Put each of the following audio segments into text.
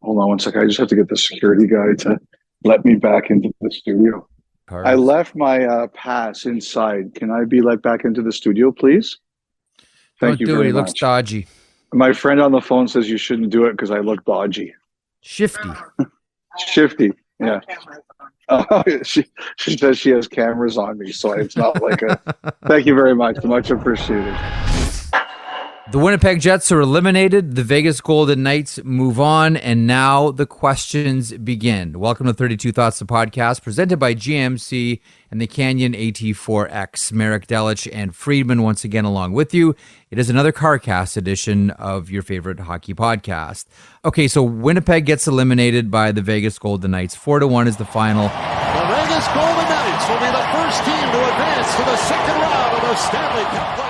Hold on one second. I just have to get the security guy to let me back into the studio. I left my pass inside. Can I be let back into the studio, please? Thank you very much. He looks dodgy. My friend on the phone says you shouldn't do it because I look dodgy. Shifty. Shifty, yeah. Oh, she says she has cameras on me, so it's not like a... Thank you very much. Much appreciated. The Winnipeg Jets are eliminated. The Vegas Golden Knights move on, and now the questions begin. Welcome to 32 Thoughts, the podcast, presented by GMC and the Canyon AT4X. Marek, Elliotte, and Friedman once again along with you. It is another CarCast edition of your favorite hockey podcast. Okay, so Winnipeg gets eliminated by the Vegas Golden Knights. 4-1 is the final. The Vegas Golden Knights will be the first team to advance to the second round of the Stanley Cup playoffs.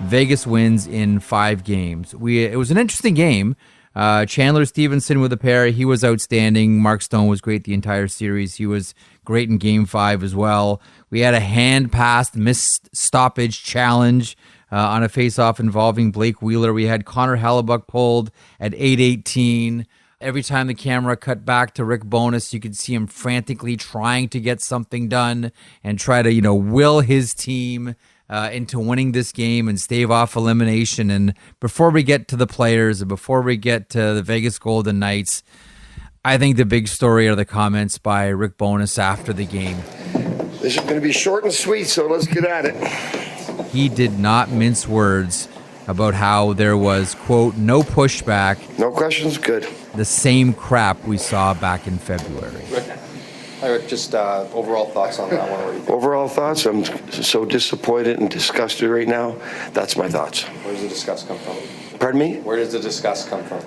Vegas wins in 5 games. It was an interesting game. Chandler Stevenson with a pair. He was outstanding. Mark Stone was great the entire series. He was great in Game 5 as well. We had a hand-passed missed stoppage challenge on a face-off involving Blake Wheeler. We had Connor Hellebuck pulled at 8:18. Every time the camera cut back to Rick Bowness, you could see him frantically trying to get something done and try to, will his team into winning this game and stave off elimination. And before we get to the players and before we get to the Vegas Golden Knights, I think the big story are the comments by Rick Bowness after the game. This is going to be short and sweet, so let's get at it. He did not mince words about how there was, quote, no pushback. No questions? Good. The same crap we saw back in February. Rick, just overall thoughts on that one. Overall thoughts? I'm so disappointed and disgusted right now. That's my thoughts. Where does the disgust come from? Pardon me? Where does the disgust come from?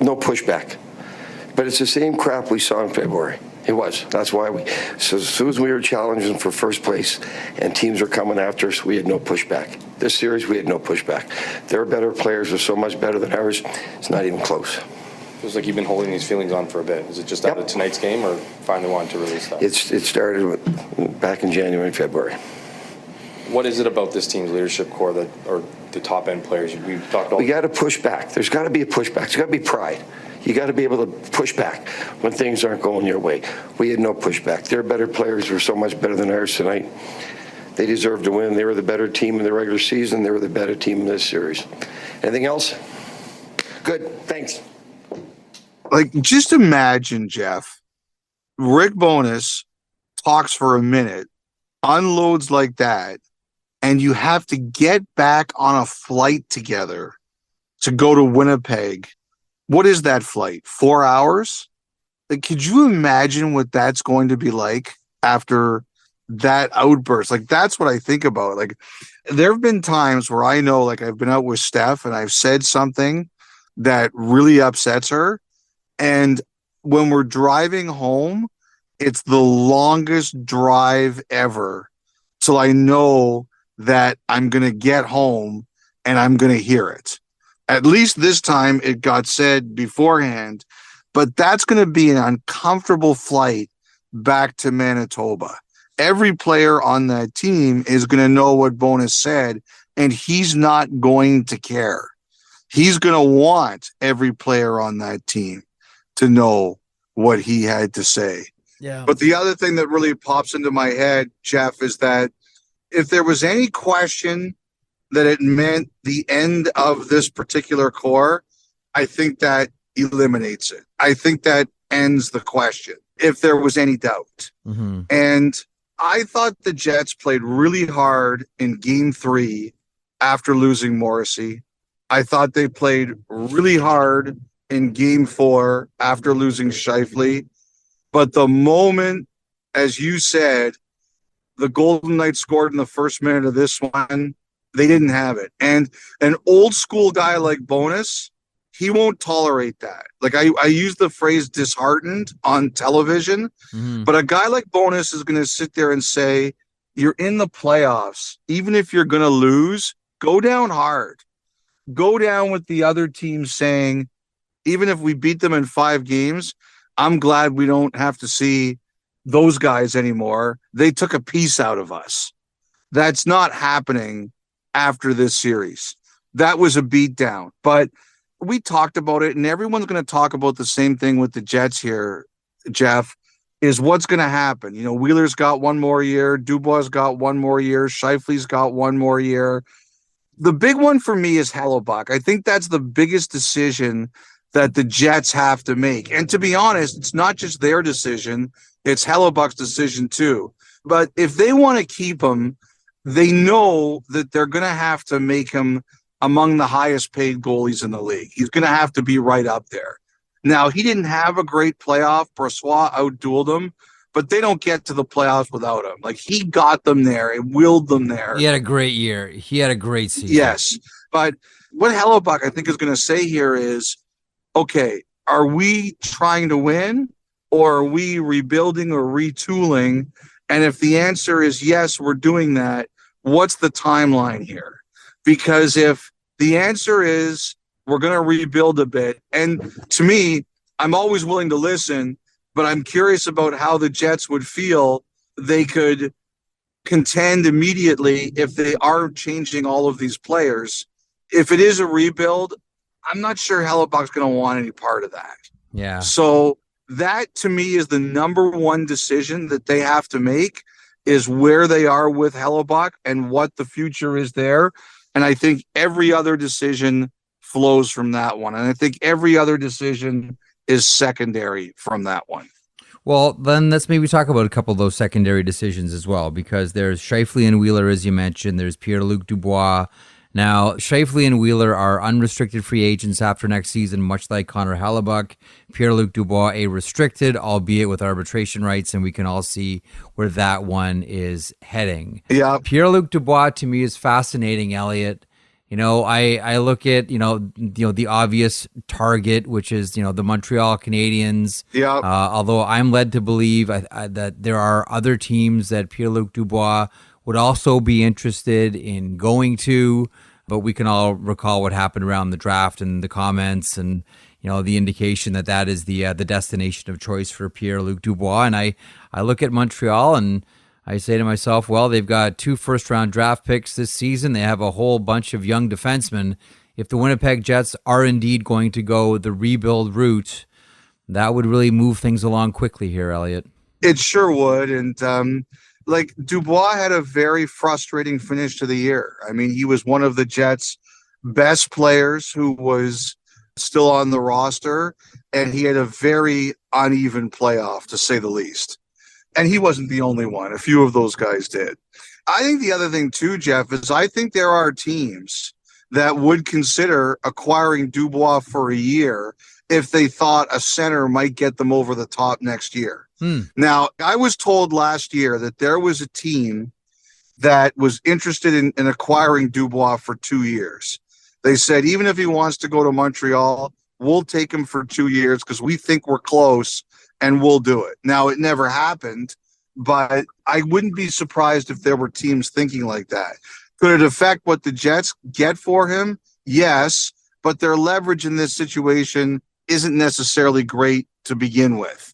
No pushback. But it's the same crap we saw in February. It was. That's why so as soon as we were challenging for first place and teams were coming after us, we had no pushback. This series, we had no pushback. Their better players are so much better than ours, it's not even close. Feels like you've been holding these feelings on for a bit. Is it just out of tonight's game or finally wanting to release that? It started back in January and February. What is it about this team's leadership core or the top end players? We've talked all. We got to push back. There's got to be a pushback. There's got to be pride. You got to be able to push back when things aren't going your way. We had no pushback. Their better players were so much better than ours tonight. They deserved to win. They were the better team in the regular season. They were the better team in this series. Anything else? Good. Thanks. Like, just imagine, Jeff, Rick Bowness talks for a minute, unloads like that, and you have to get back on a flight together to go to Winnipeg. What is that flight? 4 hours? Like, could you imagine what that's going to be like after that outburst? Like, that's what I think about. Like, there have been times where I know, like, I've been out with Steph and I've said something that really upsets her. And when we're driving home, it's the longest drive ever. So I know that I'm going to get home and I'm going to hear it. At least this time it got said beforehand, but that's going to be an uncomfortable flight back to Manitoba. Every player on that team is going to know what Bowness said, and he's not going to care. He's going to want every player on that team to know what he had to say. Yeah. But the other thing that really pops into my head, Jeff, is that if there was any question that it meant the end of this particular core, I think that eliminates it. I think that ends the question, if there was any doubt. Mm-hmm. And I thought the Jets played really hard in Game 3 after losing Morrissey. I thought they played really hard in Game 4 after losing Scheifele. But the moment, as you said, the Golden Knights scored in the first minute of this one, they didn't have it. And an old school guy like Bowness, he won't tolerate that. Like, I use the phrase disheartened on television, but a guy like Bowness is going to sit there and say, you're in the playoffs. Even if you're going to lose, go down hard. Go down with the other team saying, even if we beat them in 5 games, I'm glad we don't have to see those guys anymore. They took a piece out of us. That's not happening after this series. That was a beatdown. But we talked about it, and everyone's going to talk about the same thing with the Jets here, Jeff, is what's going to happen. Wheeler's got one more year. Dubois got one more year. Scheifele's got one more year. The big one for me is Hellebuyck. I think that's the biggest decision that the Jets have to make. And to be honest, it's not just their decision. It's Hellebuck's decision too. But if they want to keep him, they know that they're going to have to make him among the highest paid goalies in the league. He's going to have to be right up there. Now, he didn't have a great playoff. Brossoit outdueled him, but they don't get to the playoffs without him. Like, he got them there and willed them there. He had a great year. He had a great season. Yes. But what Hellebuyck, I think, is going to say here is, okay, are we trying to win, or are we rebuilding or retooling? And if the answer is yes, we're doing that, what's the timeline here? Because if the answer is we're going to rebuild a bit, and to me, I'm always willing to listen, but I'm curious about how the Jets would feel they could contend immediately if they are changing all of these players. If it is a rebuild, I'm not sure Hellebuck's going to want any part of that. Yeah. So that, to me, is the number one decision that they have to make, is where they are with Hellebuyck and what the future is there. And I think every other decision flows from that one. And I think every other decision is secondary from that one. Well, then let's maybe talk about a couple of those secondary decisions as well, because there's Scheifele and Wheeler, as you mentioned. There's Pierre-Luc Dubois. Now, Scheifele and Wheeler are unrestricted free agents after next season, much like Connor Hellebuyck. Pierre-Luc Dubois, a restricted, albeit with arbitration rights, and we can all see where that one is heading. Yeah. Pierre-Luc Dubois, to me, is fascinating, Elliotte. I look at, the obvious target, which is, the Montreal Canadiens. Yeah. Although I'm led to believe that there are other teams that Pierre-Luc Dubois would also be interested in going to, but we can all recall what happened around the draft and the comments and, the indication that is the destination of choice for Pierre-Luc Dubois. And I look at Montreal and I say to myself, well, they've got 2 first-round draft picks this season. They have a whole bunch of young defensemen. If the Winnipeg Jets are indeed going to go the rebuild route, that would really move things along quickly here, Elliotte. It sure would. And Dubois had a very frustrating finish to the year. I mean, he was one of the Jets' best players who was still on the roster, and he had a very uneven playoff, to say the least. And he wasn't the only one. A few of those guys did. I think the other thing too, Jeff, is I think there are teams that would consider acquiring Dubois for a year if they thought a center might get them over the top next year. Now, I was told last year that there was a team that was interested in acquiring Dubois for 2 years. They said, even if he wants to go to Montreal, we'll take him for 2 years because we think we're close and we'll do it. Now, it never happened, but I wouldn't be surprised if there were teams thinking like that. Could it affect what the Jets get for him? Yes, but their leverage in this situation isn't necessarily great to begin with.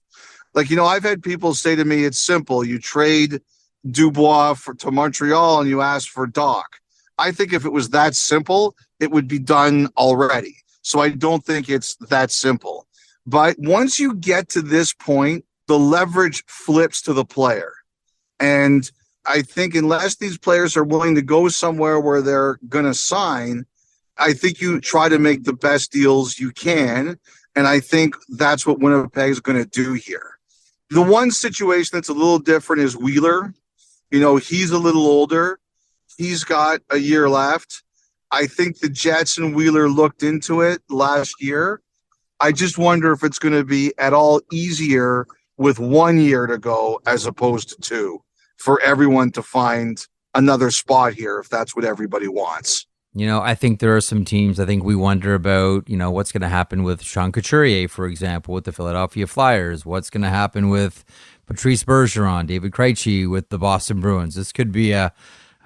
I've had people say to me, it's simple. You trade Dubois to Montreal and you ask for Doc. I think if it was that simple, it would be done already. So I don't think it's that simple. But once you get to this point, the leverage flips to the player. And I think unless these players are willing to go somewhere where they're going to sign, I think you try to make the best deals you can. And I think that's what Winnipeg is going to do here. The one situation that's a little different is Wheeler. He's a little older. He's got a year left. I think the Jets and Wheeler looked into it last year. I just wonder if it's going to be at all easier with 1 year to go as opposed to 2 for everyone to find another spot here if that's what everybody wants. I think there are some teams, I think we wonder about, what's going to happen with Sean Couturier, for example, with the Philadelphia Flyers. What's going to happen with Patrice Bergeron, David Krejci with the Boston Bruins. This could be a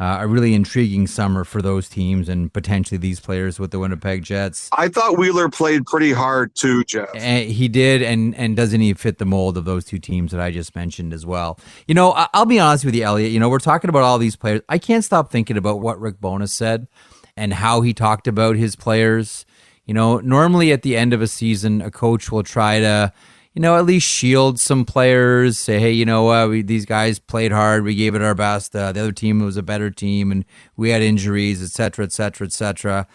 really intriguing summer for those teams and potentially these players with the Winnipeg Jets. I thought Wheeler played pretty hard too, Jeff. And he did, and doesn't he fit the mold of those 2 teams that I just mentioned as well? I'll be honest with you, Elliotte. We're talking about all these players. I can't stop thinking about what Rick Bowness said and how he talked about his players. Normally at the end of a season, a coach will try to, at least shield some players, say, hey, these guys played hard. We gave it our best. The other team was a better team and we had injuries, et cetera, et cetera, et cetera.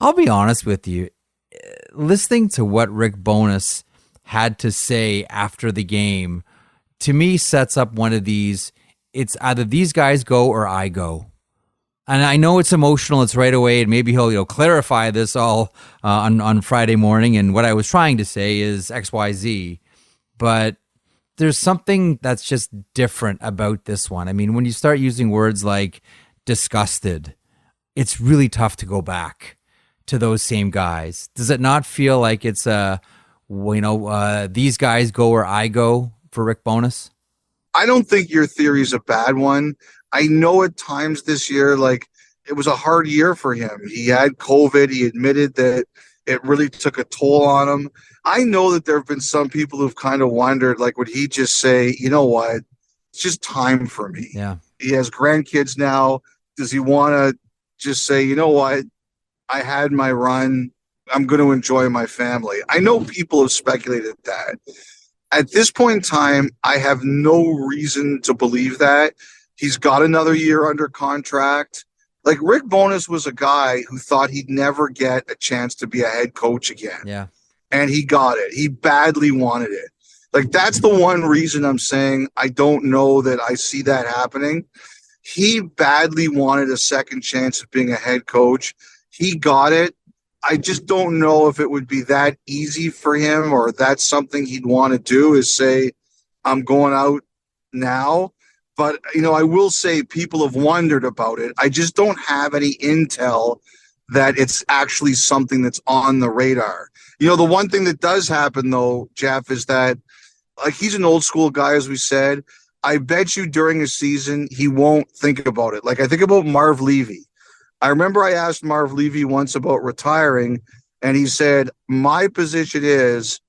I'll be honest with you. Listening to what Rick Bowness had to say after the game, to me, sets up one of these. It's either these guys go or I go. And I know it's emotional. It's right away. And maybe he'll clarify this all on Friday morning. And what I was trying to say is XYZ. But there's something that's just different about this one. I mean, when you start using words like disgusted, it's really tough to go back to those same guys. Does it not feel like it's these guys go or I go for Rick Bowness? I don't think your theory is a bad one. I know at times this year, like, it was a hard year for him. He had COVID. He admitted that it really took a toll on him. I know that there have been some people who've kind of wondered, like, would he just say, you know what, it's just time for me. Yeah. He has grandkids now. Does he want to just say, you know what, I had my run. I'm going to enjoy my family. I know people have speculated that. At this point in time, I have no reason to believe that. He's got another year under contract. Like, Rick Bowness was a guy who thought he'd never get a chance to be a head coach again. Yeah. And he got it. He badly wanted it. Like, that's the one reason I'm saying I don't know that I see that happening. He badly wanted a second chance at being a head coach. He got it. I just don't know if it would be that easy for him, or that's something he'd want to do, is say, I'm going out now. But, I will say people have wondered about it. I just don't have any intel that it's actually something that's on the radar. The one thing that does happen, though, Jeff, is that, like, he's an old school guy, as we said. I bet you during a season, he won't think about it. Like, I think about Marv Levy. I remember I asked Marv Levy once about retiring, and he said, my position is,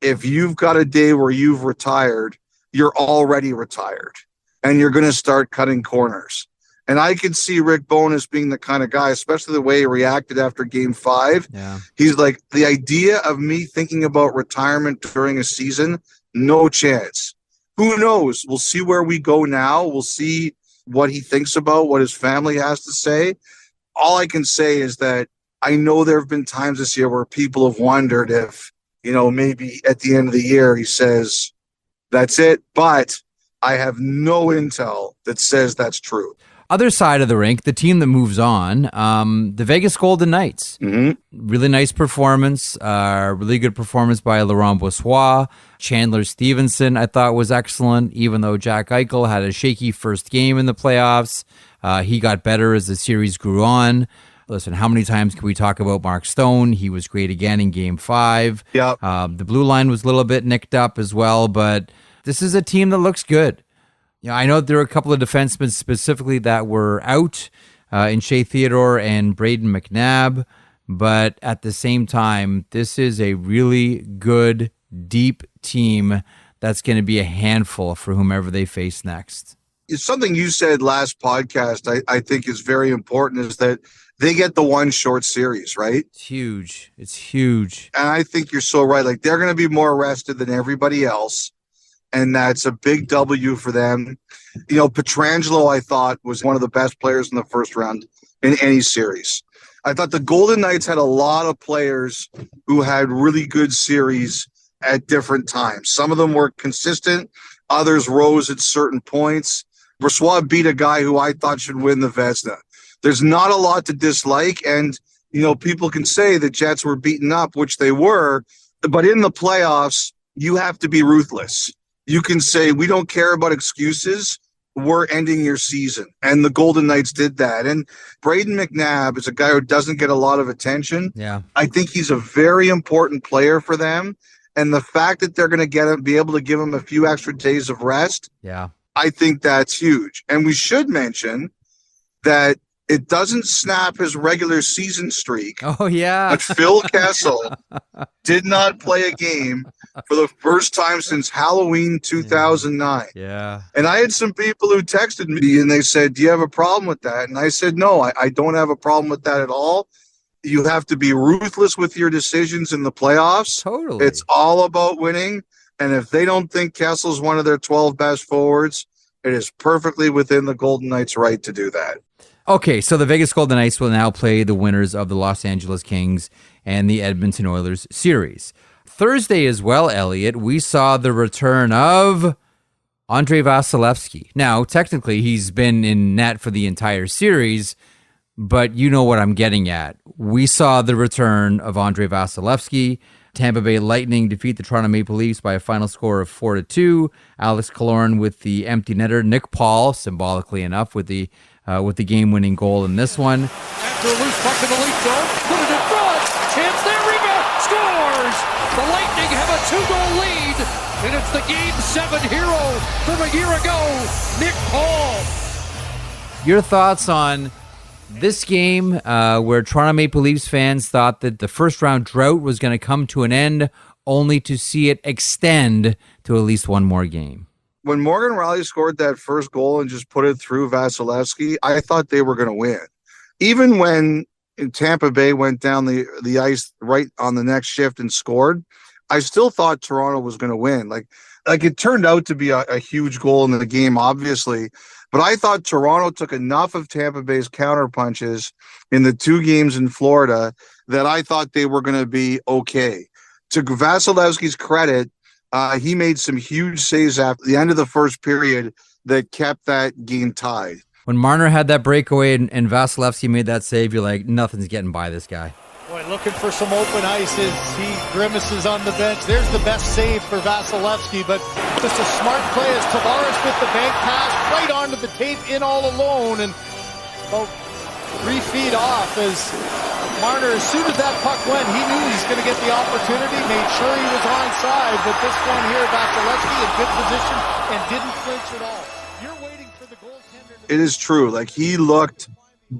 if you've got a day where you've retired, you're already retired, and you're going to start cutting corners. And I could see Rick Bowness being the kind of guy, especially the way he reacted after Game 5. Yeah. He's like, the idea of me thinking about retirement during a season, no chance. Who knows? We'll see where we go now. We'll see what he thinks about, what his family has to say. All I can say is that I know there have been times this year where people have wondered if, maybe at the end of the year he says, that's it. But I have no intel that says that's true. Other side of the rink, the team that moves on, the Vegas Golden Knights. Mm-hmm. Really nice performance, really good performance by Laurent Brossoit. Chandler Stevenson, I thought, was excellent, even though Jack Eichel had a shaky first game in the playoffs. He got better as the series grew on. Listen, how many times can we talk about Mark Stone? He was great again in Game 5. Yeah. The blue line was a little bit nicked up as well, but this is a team that looks good. I know there are a couple of defensemen specifically that were out in Shea Theodore and Braden McNabb, but at the same time, this is a really good, deep team that's going to be a handful for whomever they face next. It's something you said last podcast I think is very important, is that they get the one short series, right? It's huge. It's huge. And I think you're so right. Like, they're going to be more rested than everybody else. And that's a big W for them. Pietrangelo, I thought, was one of the best players in the first round in any series. I thought the Golden Knights had a lot of players who had really good series at different times. Some of them were consistent. Others rose at certain points. Brossoit beat a guy who I thought should win the Vezina. There's not a lot to dislike. And, people can say the Jets were beaten up, which they were. But in the playoffs, you have to be ruthless. You can say, we don't care about excuses. We're ending your season. And the Golden Knights did that. And Braden McNabb is a guy who doesn't get a lot of attention. Yeah. I think he's a very important player for them. And the fact that they're going to be able to give him a few extra days of rest, yeah, I think that's huge. And we should mention that it doesn't snap his regular season streak. Oh, yeah. But Phil Kessel did not play a game for the first time since Halloween 2009. Yeah. And I had some people who texted me and they said, do you have a problem with that? And I said, no, I don't have a problem with that at all. You have to be ruthless with your decisions in the playoffs. Totally. It's all about winning. And if they don't think Kessel's one of their 12 best forwards, it is perfectly within the Golden Knights' right to do that. Okay, so the Vegas Golden Knights will now play the winners of the Los Angeles Kings and the Edmonton Oilers series. Thursday as well, Elliotte, we saw the return of Andrei Vasilevskiy. Now, technically, he's been in net for the entire series, but you know what I'm getting at. We saw the return of Andrei Vasilevskiy. Tampa Bay Lightning defeat the Toronto Maple Leafs by a final score of 4-2. Alex Killorn with the empty netter. Nick Paul, symbolically enough, with the game-winning goal in this one. After a loose puck in the Leaf zone, put it in front. Chance there, rebound, scores! The Lightning have a 2-goal lead, and it's the Game 7 hero from a year ago, Nick Paul. Your thoughts on this game where Toronto Maple Leafs fans thought that the first-round drought was going to come to an end, only to see it extend to at least one more game? When Morgan Rielly scored that first goal and just put it through Vasilevskiy, I thought they were going to win. Even when Tampa Bay went down the ice right on the next shift and scored, I still thought Toronto was going to win. Like it turned out to be a huge goal in the game, obviously, but I thought Toronto took enough of Tampa Bay's counter punches in the 2 games in Florida that I thought they were going to be okay. To Vasilevsky's credit, he made some huge saves after the end of the first period that kept that game tied. When Marner had that breakaway and Vasilevskiy made that save, you're like, nothing's getting by this guy. Boy, looking for some open ice as he grimaces on the bench. There's the best save for Vasilevskiy, but just a smart play as Tavares with the bank pass right onto the tape in all alone, and about 3 feet off as Marner, as soon as that puck went, he knew he's going to get the opportunity, made sure he was onside, but this one here, Vasilevskiy in good position and didn't flinch at all. You're waiting for the goaltender. It is true. Like, he looked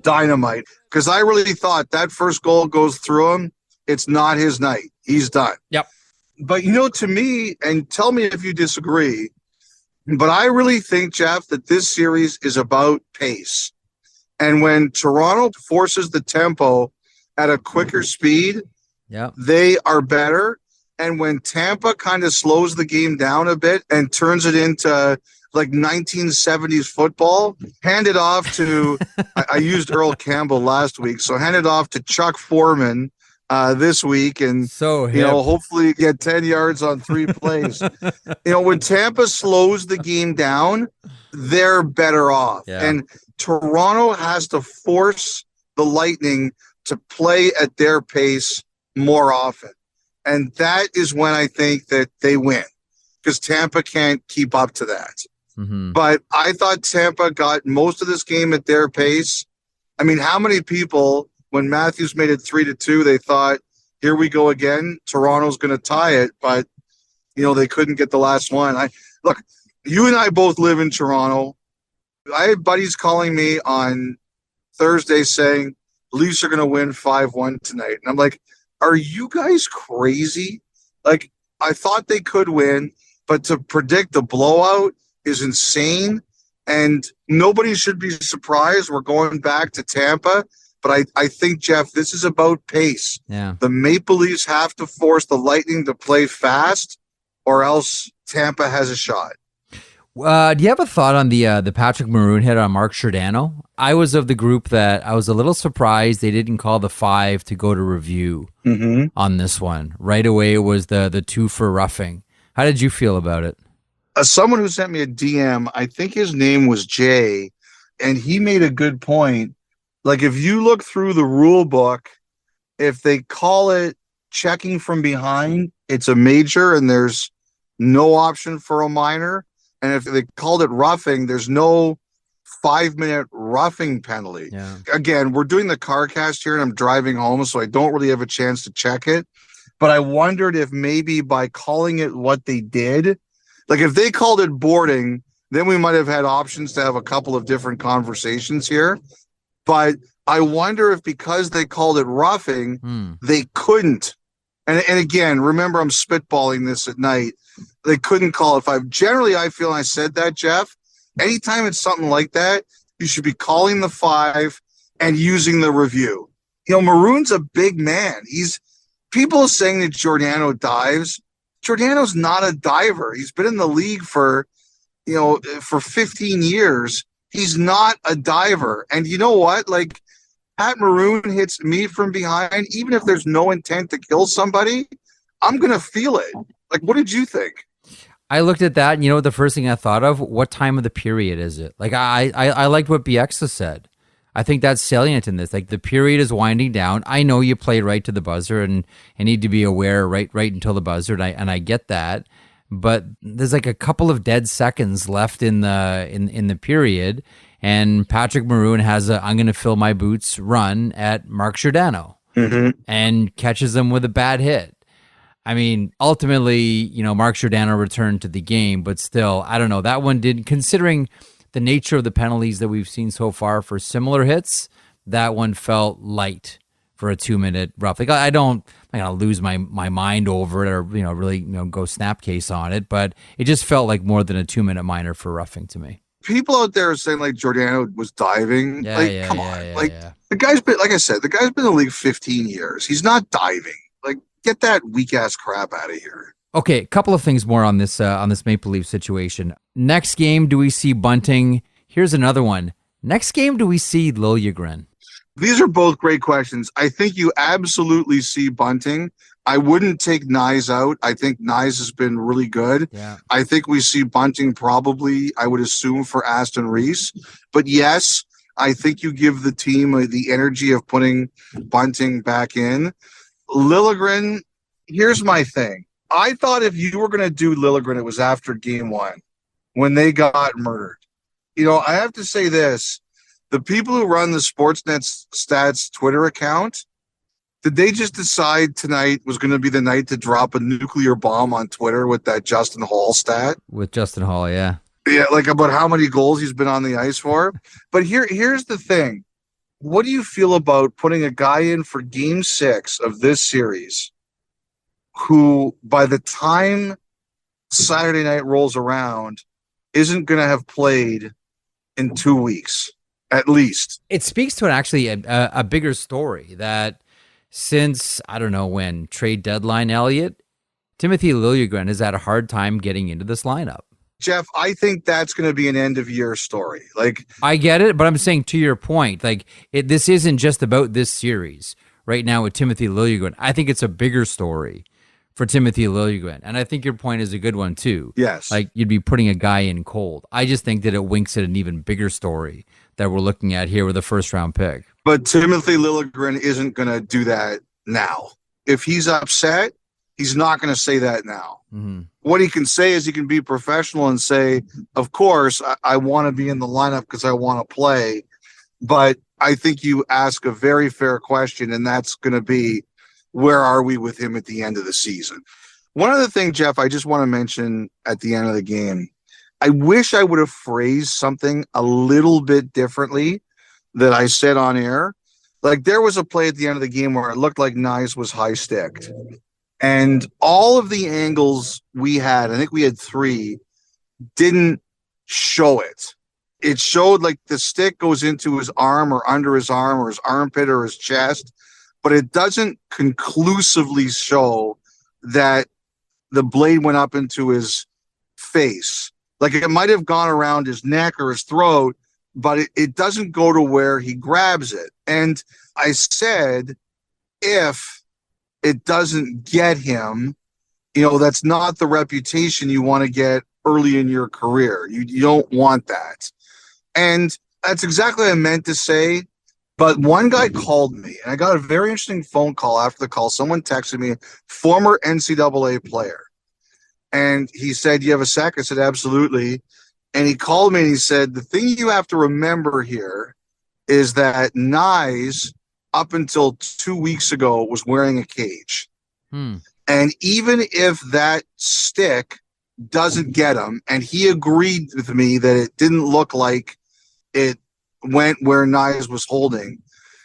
dynamite, because I really thought that first goal goes through him. It's not his night. He's done. Yep. But, to me, and tell me if you disagree, but I really think, Jeff, that this series is about pace. And when Toronto forces the tempo at a quicker speed, they are better. And when Tampa kind of slows the game down a bit and turns it into like 1970s football, hand it off to, I used Earl Campbell last week, so hand it off to Chuck Foreman this week, and hopefully get 10 yards on 3 plays. When Tampa slows the game down, they're better off. Yeah. And Toronto has to force the Lightning to play at their pace more often. And that is when I think that they win, because Tampa can't keep up to that. Mm-hmm. But I thought Tampa got most of this game at their pace. I mean, how many people, when Matthews made it 3-2, they thought, here we go again, Toronto's going to tie it, but, they couldn't get the last one. Look, you and I both live in Toronto. I had buddies calling me on Thursday saying, Leafs are going to win 5-1 tonight. And I'm like, are you guys crazy? Like, I thought they could win, but to predict a blowout is insane, and nobody should be surprised. We're going back to Tampa, but I think, Jeff, this is about pace. Yeah. The Maple Leafs have to force the Lightning to play fast, or else Tampa has a shot. Do you have a thought on the Patrick Maroon hit on Mark Giordano? I was of the group that I was a little surprised they didn't call the 5 to go to review on this one. Right away, it was the 2 for roughing. How did you feel about it? Someone who sent me a DM, I think his name was Jay, and he made a good point. Like, if you look through the rule book, if they call it checking from behind, it's a major and there's no option for a minor. And if they called it roughing, there's no 5-minute roughing penalty. Yeah. Again, we're doing the car cast here and I'm driving home, so I don't really have a chance to check it. But I wondered if maybe by calling it what they did, like if they called it boarding, then we might have had options to have a couple of different conversations here. But I wonder if because they called it roughing, they couldn't. And again, remember, I'm spitballing this at night. They couldn't call it 5. Generally, I feel, and I said that, Jeff, anytime it's something like that, you should be calling the 5 and using the review. Maroon's a big man. People saying that Giordano dives. Giordano's not a diver. He's been in the league for 15 years. He's not a diver. And you know what? Like, Pat Maroon hits me from behind, even if there's no intent to kill somebody, I'm going to feel it. Like, what did you think? I looked at that, and you know what the first thing I thought of? What time of the period is it? Like, I liked what BX said. I think that's salient in this. Like, the period is winding down. I know you played right to the buzzer and need to be aware right until the buzzer, and I get that. But there's like a couple of dead seconds left in the period, and Patrick Maroon has a "I'm going to fill my boots" run at Mark Giordano and catches him with a bad hit. I mean, ultimately, Mark Giordano returned to the game, but still, I don't know. That one did, considering the nature of the penalties that we've seen so far for similar hits, that one felt light for a 2-minute rough. Like, I'm not gonna lose my mind over it or really go snapcase on it, but it just felt like more than a 2-minute minor for roughing to me. People out there are saying like Giordano was diving. Come on. The guy's been, like I said, the guy's been in the league 15 years. He's not diving. Like, get that weak ass crap out of here. Okay, a couple of things more on this Maple Leaf situation. Next game, do we see Bunting? Here's another one. Next game, do we see Liljegren? These are both great questions. I think you absolutely see Bunting. I wouldn't take Nyes out. I think Nyes has been really good. Yeah. I think we see Bunting probably, I would assume, for Aston Reese. But yes, I think you give the team the energy of putting Bunting back in. Liljegren, here's my thing. I thought if you were going to do Liljegren, it was after game 1 when they got murdered. I have to say this. The people who run the Sportsnet Stats Twitter account, did they just decide tonight was going to be the night to drop a nuclear bomb on Twitter with that Justin Hall stat? With Justin Hall, yeah. Yeah, like about how many goals he's been on the ice for. But here's the thing. What do you feel about putting a guy in for game 6 of this series who, by the time Saturday night rolls around, isn't going to have played in 2 weeks? At least. It speaks to a bigger story that since, I don't know when, trade deadline, Elliotte, Timothy Liljegren has had a hard time getting into this lineup. Jeff, I think that's going to be an end-of-year story. Like, I get it, but I'm saying to your point, like this isn't just about this series right now with Timothy Liljegren. I think it's a bigger story for Timothy Liljegren, and I think your point is a good one too. Yes. Like, you'd be putting a guy in cold. I just think that it winks at an even bigger story that we're looking at here with a first-round pick. But Timothy Liljegren isn't going to do that now. If he's upset, he's not going to say that now. Mm-hmm. What he can say is he can be professional and say, of course, I want to be in the lineup because I want to play. But I think you ask a very fair question, and that's going to be, where are we with him at the end of the season? One other thing, Jeff, I just want to mention at the end of the game, I wish I would have phrased something a little bit differently that I said on air. Like, there was a play at the end of the game where it looked like Nyes was high-sticked. And all of the angles we had, I think we had 3, didn't show it. It showed like the stick goes into his arm or under his arm or his armpit or his chest, but it doesn't conclusively show that the blade went up into his face. Like, it might have gone around his neck or his throat, but it doesn't go to where he grabs it. And I said, if it doesn't get him, that's not the reputation you want to get early in your career. You don't want that. And that's exactly what I meant to say. But one guy called me, and I got a very interesting phone call after the call. Someone texted me, former NCAA player. And he said, you have a sec? I said, absolutely. And he called me and he said, the thing you have to remember here is that Nyes, up until 2 weeks ago, was wearing a cage. And even if that stick doesn't get him, and he agreed with me that it didn't look like it went where Nyes was holding,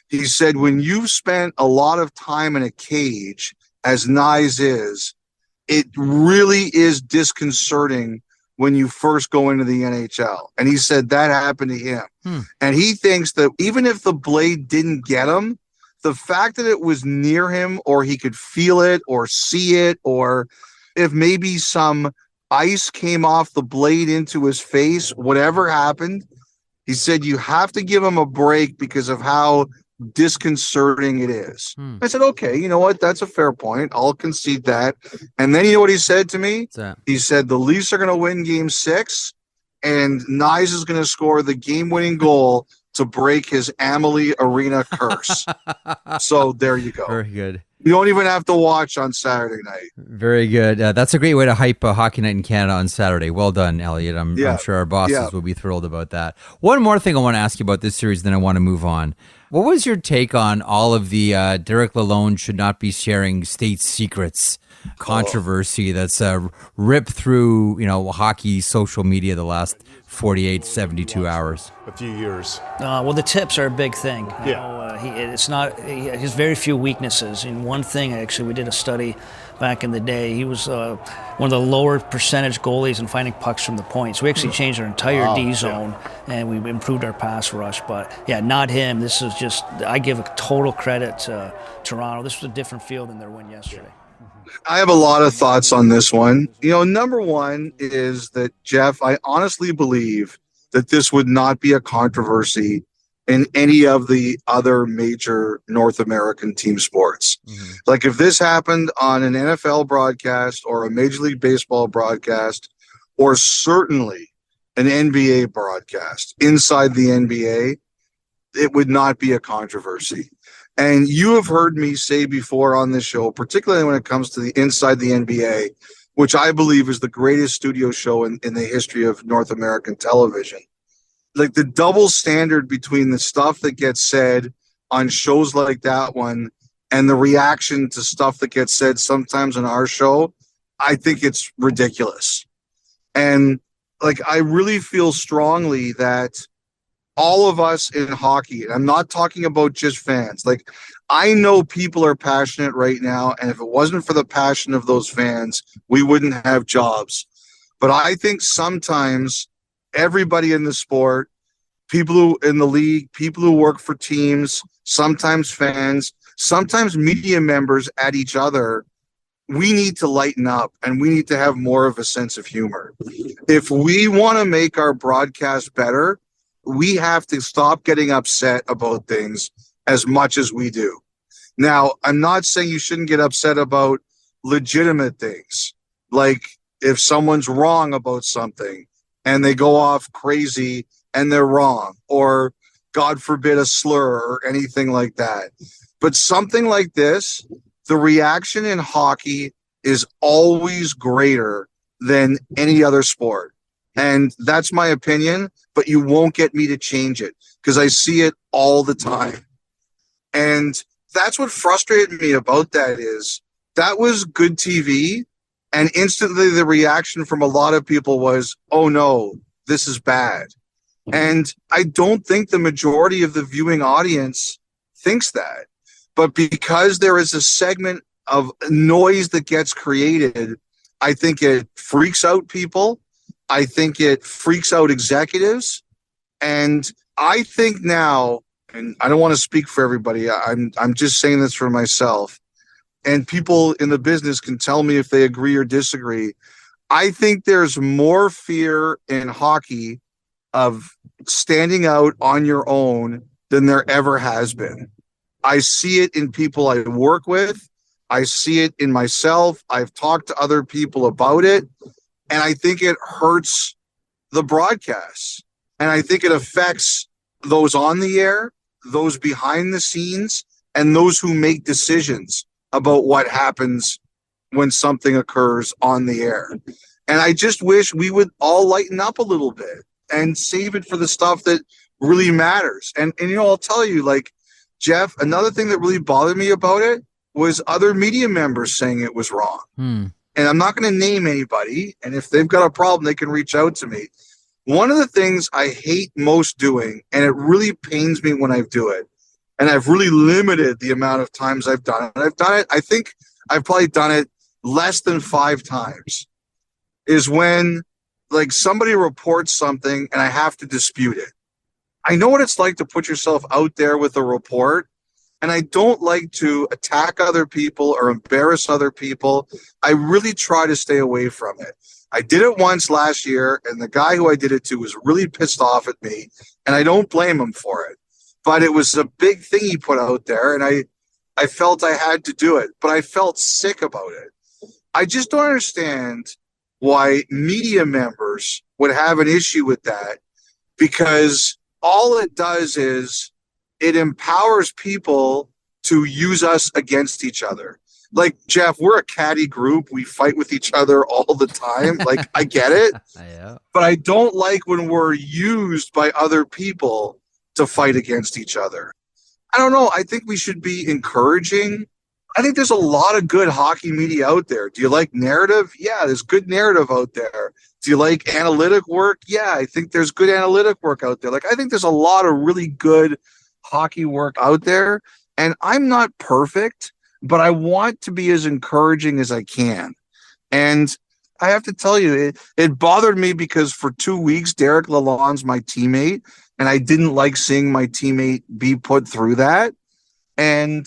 he said, when you've spent a lot of time in a cage, as Nyes is, it really is disconcerting when you first go into the NHL. And he said that happened to him. And he thinks that even if the blade didn't get him, the fact that it was near him, or he could feel it or see it, or if maybe some ice came off the blade into his face, whatever happened, he said, you have to give him a break because of how disconcerting it is. I said, okay, you know what? That's a fair point. I'll concede that. And then you know what he said to me? He said, the Leafs are going to win game 6 and Nyes is going to score the game-winning goal to break his Amalie Arena curse. So there you go. Very good. You don't even have to watch on Saturday night. Very good. That's a great way to hype a hockey night in Canada on Saturday. Well done, Elliotte. I'm sure our bosses will be thrilled about that. One more thing I want to ask you about this series, then I want to move on. What was your take on all of the Derek Lalonde should not be sharing state secrets controversy that's ripped through, hockey social media the last 48, 72 hours? A few years. Well, the tips are a big thing. Yeah. He has very few weaknesses. In one thing, actually, we did a study back in the day. He was one of the lower percentage goalies in finding pucks from the point. So we actually changed our entire D zone, and we improved our pass rush. But yeah, not him. This is just, I give a total credit to Toronto. This was a different field than their win yesterday. I have a lot of thoughts on this one. Number one is that, Jeff, I honestly believe that this would not be a controversy in any of the other major North American team sports. Like if this happened on an NFL broadcast or a Major League Baseball broadcast, or certainly an NBA broadcast inside the NBA, it would not be a controversy. And you have heard me say before on this show, particularly when it comes to the Inside the NBA, which I believe is the greatest studio show in the history of North American television. Like the double standard between the stuff that gets said on shows like that one and the reaction to stuff that gets said sometimes on our show, I think it's ridiculous. And I really feel strongly that all of us in hockey, and I'm not talking about just fans, I know people are passionate right now, and if it wasn't for the passion of those fans, we wouldn't have jobs. But I think sometimes everybody in the sport, people who in the league, people who work for teams, sometimes fans, sometimes media members at each other, we need to lighten up and we need to have more of a sense of humor. If we want to make our broadcast better, we have to stop getting upset about things as much as we do. Now, I'm not saying you shouldn't get upset about legitimate things, like if someone's wrong about something and they go off crazy and they're wrong, or God forbid a slur or anything like that. But something like this, the reaction in hockey is always greater than any other sport. And that's my opinion, but you won't get me to change it because I see it all the time. And that's what frustrated me about that is that was good TV. And instantly the reaction from a lot of people was, oh no, this is bad. And I don't think the majority of the viewing audience thinks that. But because there is a segment of noise that gets created, I think it freaks out people. I think it freaks out executives. And I think now, and I don't want to speak for everybody, I'm just saying this for myself, and people in the business can tell me if they agree or disagree. I think there's more fear in hockey of standing out on your own than there ever has been. I see it in people I work with. I see it in myself. I've talked to other people about it. And I think it hurts the broadcasts. And I think it affects those on the air, those behind the scenes, and those who make decisions about what happens when something occurs on the air. And I just wish we would all lighten up a little bit and save it for the stuff that really matters. And I'll tell you, Jeff, another thing that really bothered me about it was other media members saying it was wrong. And I'm not going to name anybody. And if they've got a problem, they can reach out to me. One of the things I hate most doing, and it really pains me when I do it, and I've really limited the amount of times I've done it. And I've done it, I think I've probably done it less than 5 times, is when somebody reports something and I have to dispute it. I know what it's like to put yourself out there with a report, and I don't like to attack other people or embarrass other people. I really try to stay away from it. I did it once last year, and the guy who I did it to was really pissed off at me, and I don't blame him for it. But it was a big thing he put out there, and I felt I had to do it, but I felt sick about it. I just don't understand why media members would have an issue with that, because all it does is it empowers people to use us against each other. Like, Jeff, we're a catty group. We fight with each other all the time. Like, I get it. Yeah. But I don't like when we're used by other people to fight against each other. I don't know. I think we should be encouraging. I think there's a lot of good hockey media out there. Do you like narrative? Yeah, there's good narrative out there. Do you like analytic work? Yeah, I think there's good analytic work out there. Like, I think there's a lot of really good hockey work out there. And I'm not perfect, but I want to be as encouraging as I can. And I have to tell you, it bothered me because for 2 weeks, Derek Lalonde's my teammate, and I didn't like seeing my teammate be put through that. And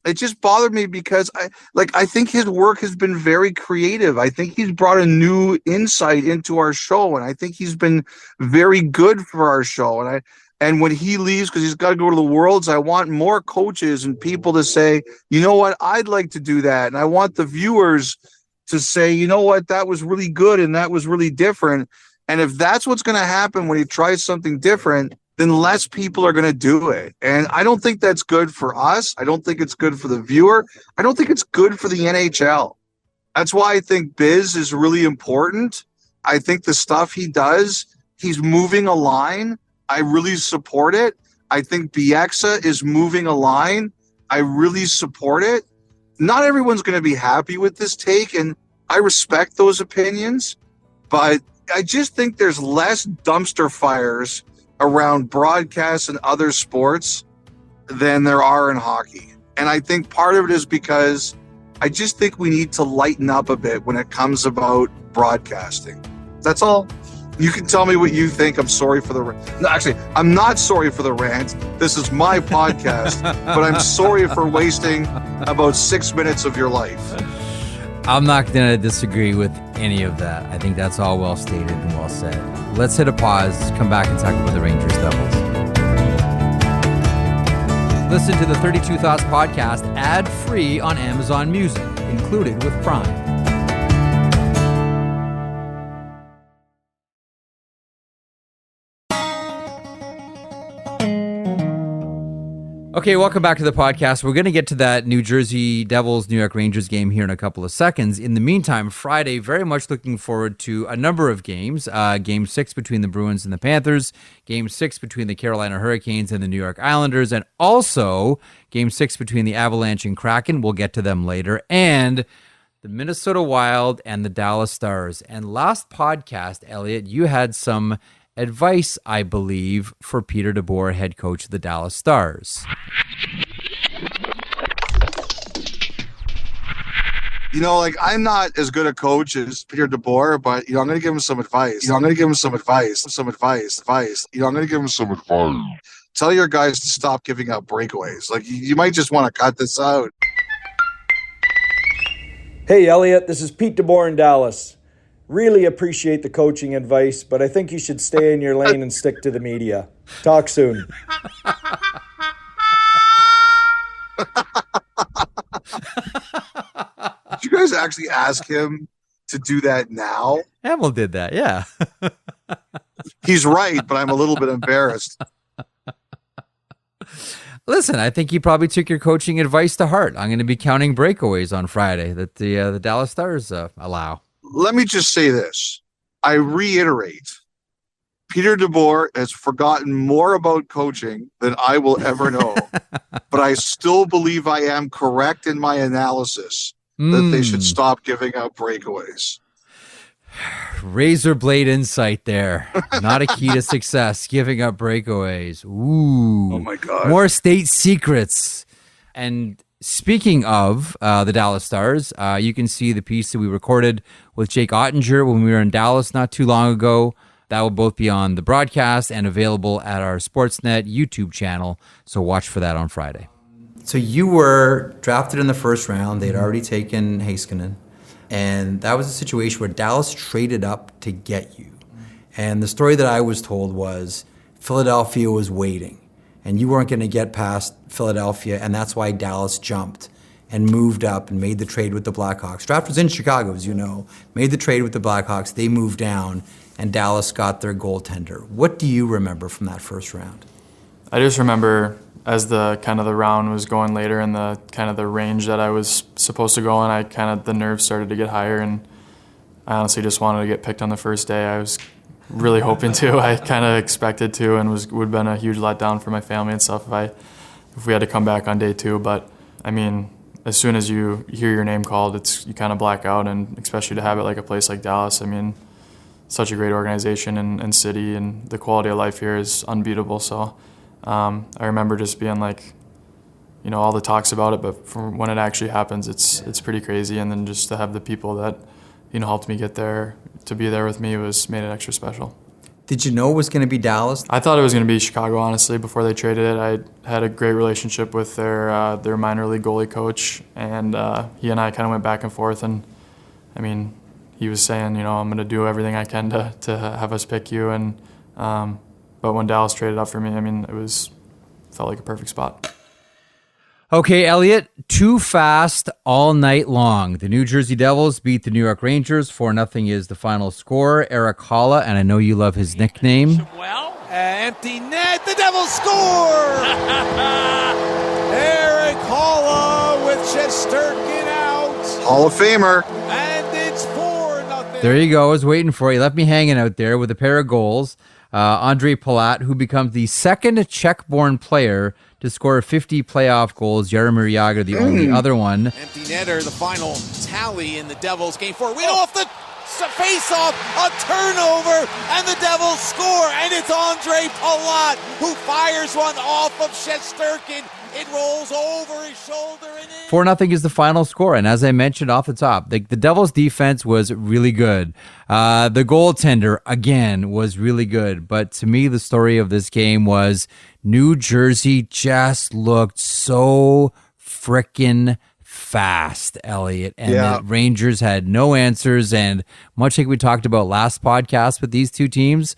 it just bothered me because I think his work has been very creative. I think he's brought a new insight into our show, and I think he's been very good for our show. And when he leaves, because he's got to go to the Worlds, I want more coaches and people to say, you know what, I'd like to do that. And I want the viewers to say, you know what, that was really good and that was really different. And if that's what's going to happen when he tries something different, then less people are going to do it. And I don't think that's good for us. I don't think it's good for the viewer. I don't think it's good for the NHL. That's why I think Biz is really important. I think the stuff he does, he's moving a line. I really support it. I think Bieksa is moving a line. I really support it. Not everyone's going to be happy with this take, and I respect those opinions, but I just think there's less dumpster fires around broadcasts and other sports than there are in hockey. And I think part of it is because I just think we need to lighten up a bit when it comes about broadcasting. That's all. You can tell me what you think. I'm sorry for the rant. No, actually, I'm not sorry for the rant. This is my podcast, but I'm sorry for wasting about 6 minutes of your life. I'm not going to disagree with any of that. I think that's all well stated and well said. Let's hit a pause, come back and talk about the Rangers Devils. Listen to the 32 Thoughts podcast ad-free on Amazon Music, included with Prime. Okay, welcome back to the podcast. We're going to get to that New Jersey Devils, New York Rangers game here in a couple of seconds. In the meantime, Friday, very much looking forward to a number of games. Game 6 between the Bruins and the Panthers, Game 6 between the Carolina Hurricanes and the New York Islanders, and also Game 6 between the Avalanche and Kraken. We'll get to them later. And the Minnesota Wild and the Dallas Stars. And last podcast, Elliotte, you had some advice, I believe, for Peter DeBoer, head coach of the Dallas Stars. You know, like, I'm not as good a coach as Peter DeBoer, but, I'm going to give him some advice. I'm going to give him some advice. I'm going to give him some advice. Tell your guys to stop giving up breakaways. Like, you might just want to cut this out. Hey, Elliotte, this is Pete DeBoer in Dallas. Really appreciate the coaching advice, but I think you should stay in your lane and stick to the media. Talk soon. Did you guys actually ask him to do that now? Hamill did that, yeah. He's right, but I'm a little bit embarrassed. Listen, I think you probably took your coaching advice to heart. I'm going to be counting breakaways on Friday that the Dallas Stars allow. Let me just say this. I reiterate, Peter DeBoer has forgotten more about coaching than I will ever know. But I still believe I am correct in my analysis that they should stop giving out breakaways. Razor blade insight there. Not a key to success, giving up breakaways. Ooh. Oh, my God. More state secrets. And speaking of the Dallas Stars, you can see the piece that we recorded with Jake Ottinger when we were in Dallas not too long ago. That will both be on the broadcast and available at our Sportsnet YouTube channel. So watch for that on Friday. So you were drafted in the first round. They'd already taken Heiskanen. And that was a situation where Dallas traded up to get you. And the story that I was told was Philadelphia was waiting. And you weren't going to get past Philadelphia. And that's why Dallas jumped and moved up and made the trade with the Blackhawks. Draft was in Chicago, as you know. Made the trade with the Blackhawks. They moved down. And Dallas got their goaltender. What do you remember from that first round? I just remember as the round was going later and the kind of the range that I was supposed to go in, the nerves started to get higher, and I honestly just wanted to get picked on the first day. I was really hoping to. I kind of expected to, and would have been a huge letdown for my family and stuff if we had to come back on day 2. But I mean, as soon as you hear your name called, you kind of black out, and especially to have it like a place like Dallas. I mean, such a great organization and city, and the quality of life here is unbeatable. So I remember just being like, all the talks about it, but from when it actually happens, it's pretty crazy. And then just to have the people that, helped me get there, to be there with me made it extra special. Did you know it was going to be Dallas? I thought it was going to be Chicago, honestly, before they traded it. I had a great relationship with their minor league goalie coach, and he and I kind of went back and forth. And I mean, he was saying, I'm going to do everything I can to have us pick you. And but when Dallas traded up for me, I mean, felt like a perfect spot. Okay, Elliotte, too fast all night long. The New Jersey Devils beat the New York Rangers. 4-0 is the final score. Eric Holla, and I know you love his nickname. Well, empty net. The Devils score! Eric Holla with Shesterkin out. Hall of Famer. And it's 4-0. There you go. I was waiting for you. Left me hanging out there with a pair of goals. Andre Palat, who becomes the second Czech-born player to score 50 playoff goals. Jaromir Jagr, the only other one. Empty netter, the final tally in the Devils game 4. We know off the face-off, a turnover, and the Devils score, and it's Andre Palat who fires one off of Shesterkin. It rolls over his shoulder and in. 4-0 is the final score, and as I mentioned off the top, the Devils' defense was really good. The goaltender, again, was really good. But to me, the story of this game was New Jersey just looked so frickin' fast, Elliotte, and the Rangers had no answers. And much like we talked about last podcast with these two teams,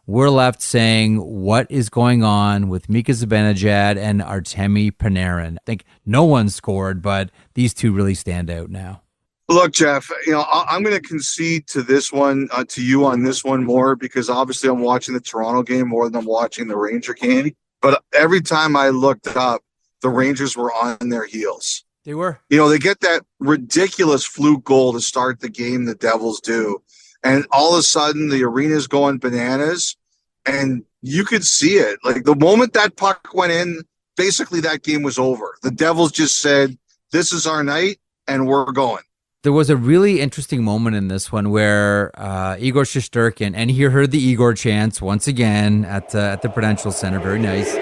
we're left saying, what is going on with Mika Zibanejad and Artemi Panarin? I think no one scored, but these two really stand out now. Look, Jeff, I'm going to concede to this one, to you on this one more, because obviously I'm watching the Toronto game more than I'm watching the Ranger game. But every time I looked up, the Rangers were on their heels. They were. They get that ridiculous fluke goal to start the game, the Devils do. And all of a sudden, the arena's going bananas, and you could see it. Like, the moment that puck went in, basically that game was over. The Devils just said, this is our night, and we're going. There was a really interesting moment in this one where Igor Shesterkin, and he heard the Igor chants once again at the Prudential Center. Very nice.